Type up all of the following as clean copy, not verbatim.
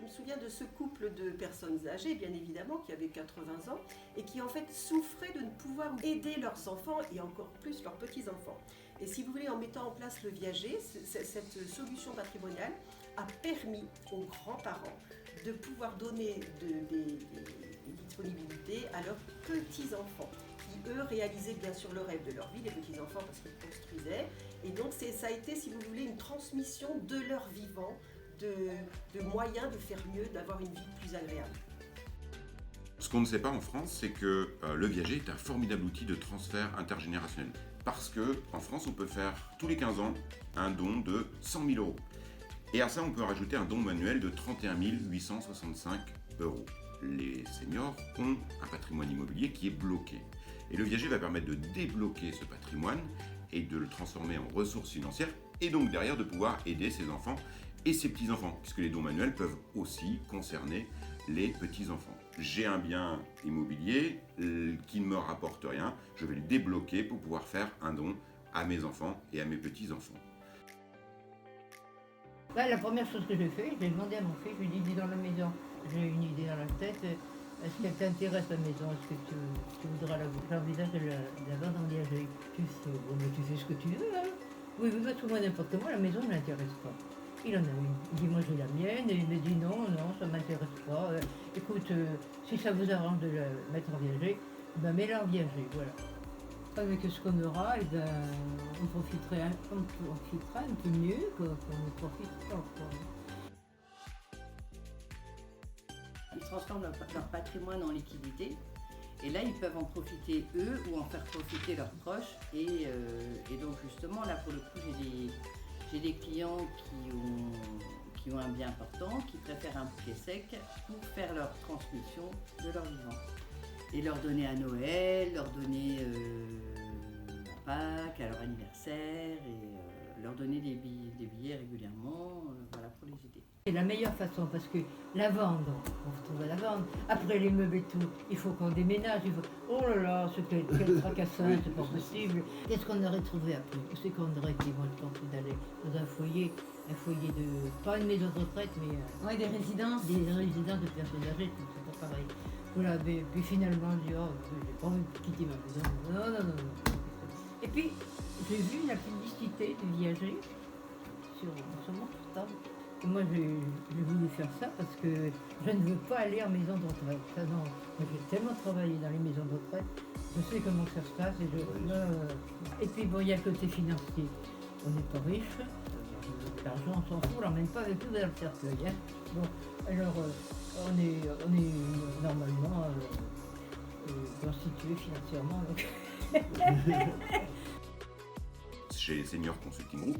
me souviens de ce couple de personnes âgées, bien évidemment, qui avaient 80 ans et qui en fait souffraient de ne pouvoir aider leurs enfants et encore plus leurs petits-enfants. Et si vous voulez, en mettant en place le viager, cette solution patrimoniale a permis aux grands-parents de pouvoir donner des disponibilités à leurs petits-enfants, qui eux réalisaient bien sûr le rêve de leur vie, les petits-enfants parce qu'ils construisaient. Et donc ça a été, si vous voulez, une transmission de leur vivant, de moyens de faire mieux, d'avoir une vie plus agréable. Ce qu'on ne sait pas en France, c'est que le viager est un formidable outil de transfert intergénérationnel. Parce qu'en France, on peut faire tous les 15 ans un don de 100 000 euros. Et à ça, on peut rajouter un don manuel de 31 865 euros. Les seniors ont un patrimoine immobilier qui est bloqué. Et le viager va permettre de débloquer ce patrimoine et de le transformer en ressources financières et donc derrière de pouvoir aider ses enfants et ses petits-enfants, puisque les dons manuels peuvent aussi concerner les petits-enfants. J'ai un bien immobilier qui ne me rapporte rien, je vais le débloquer pour pouvoir faire un don à mes enfants et à mes petits-enfants. Là, la première chose que j'ai fait, j'ai demandé à mon fils, je lui ai dit, dis dans la maison, j'ai une idée dans la tête, est-ce qu'elle t'intéresse la maison, est-ce que tu voudras la vendre? J'envisage de la vendre en viager. Tu sais, bon, mais tu fais ce que tu veux, hein. Oui, mais tout moi n'importe comment, la maison ne l'intéresse pas. Il en a une. Il dit, moi j'ai la mienne, et il me dit, non, ça ne m'intéresse pas. Écoute, si ça vous arrange de la mettre en viager, ben mets-la en viager, voilà. Avec ce qu'on aura, et ben, on profitera un peu mieux qu'on ne profite pas. Ils transforment leur patrimoine en liquidité et là ils peuvent en profiter eux ou en faire profiter leurs proches et donc justement là pour le coup j'ai des clients qui ont un bien important, qui préfèrent un bouquet sec pour faire leur transmission de leur vivant et leur donner à Noël, leur donner à Pâques, à leur anniversaire et leur donner des billets régulièrement, voilà, pour les aider. C'est la meilleure façon parce que la vendre, on retrouve à la vendre. Après les meubles et tout, il faut qu'on déménage. Oh là là, quel tracassin, c'est pas possible. Qu'est-ce qu'on aurait trouvé après? C'est qu'on aurait été moins tenté d'aller dans un foyer de, pas une maison de retraite, mais Ouais, des résidences. Des résidences de personnes âgées, c'est pas pareil. Voilà, mais puis finalement, je dis, oh, j'ai pas envie de quitter ma maison. Non. Et puis, j'ai vu la publicité du viager sur mon portable. Et moi, j'ai voulu faire ça parce que je ne veux pas aller en maison de retraite. Ça, non. Moi, j'ai tellement travaillé dans les maisons de retraite, je sais comment ça se passe. Et puis, bon, il y a le côté financier. On n'est pas riche, l'argent, on s'en fout, on l'emmène pas avec nous dans le cercueil. Hein. Bon, alors, on est normalement constitué financièrement. Donc. Chez Senior Consulting Group,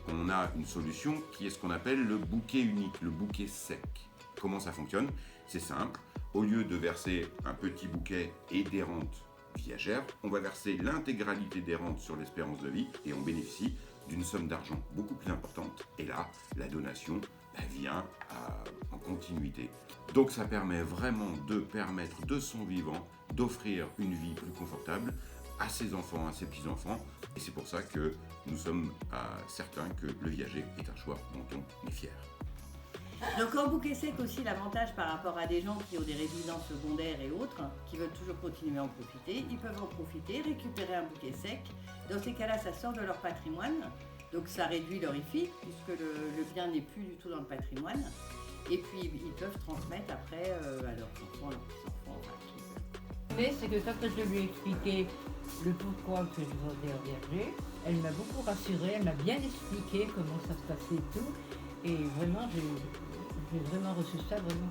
on a une solution qui est ce qu'on appelle le bouquet unique, le bouquet sec. Comment ça fonctionne? C'est simple. Au lieu de verser un petit bouquet et des rentes viagères, on va verser l'intégralité des rentes sur l'espérance de vie et on bénéficie d'une somme d'argent beaucoup plus importante. Et là, la donation vient en continuité. Donc ça permet vraiment de permettre de son vivant d'offrir une vie plus confortable à ses enfants, à ses petits-enfants. Et c'est pour ça que nous sommes certains que le viager est un choix dont on est fier. Donc en bouquet sec aussi, l'avantage par rapport à des gens qui ont des résidences secondaires et autres, qui veulent toujours continuer à en profiter, ils peuvent en profiter, récupérer un bouquet sec. Dans ces cas-là, ça sort de leur patrimoine, donc ça réduit leur IFI, puisque le bien n'est plus du tout dans le patrimoine. Et puis ils peuvent transmettre après à leurs enfants, leurs petits-enfants, enfin, qui veulent. Mais c'est que quand je lui ai expliqué le pourquoi que je vendais en viager, elle m'a beaucoup rassurée, elle m'a bien expliqué comment ça se passait et tout. Et vraiment, j'ai vraiment reçu ça vraiment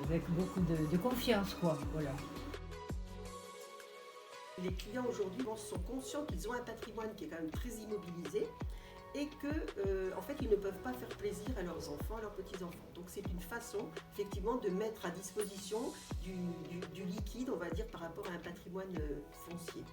avec beaucoup de confiance, quoi. Voilà. Les clients aujourd'hui sont conscients qu'ils ont un patrimoine qui est quand même très immobilisé et que, en fait, ils ne peuvent pas faire plaisir à leurs enfants, à leurs petits-enfants. Donc c'est une façon, effectivement, de mettre à disposition du liquide, on va dire, par rapport à un patrimoine foncier.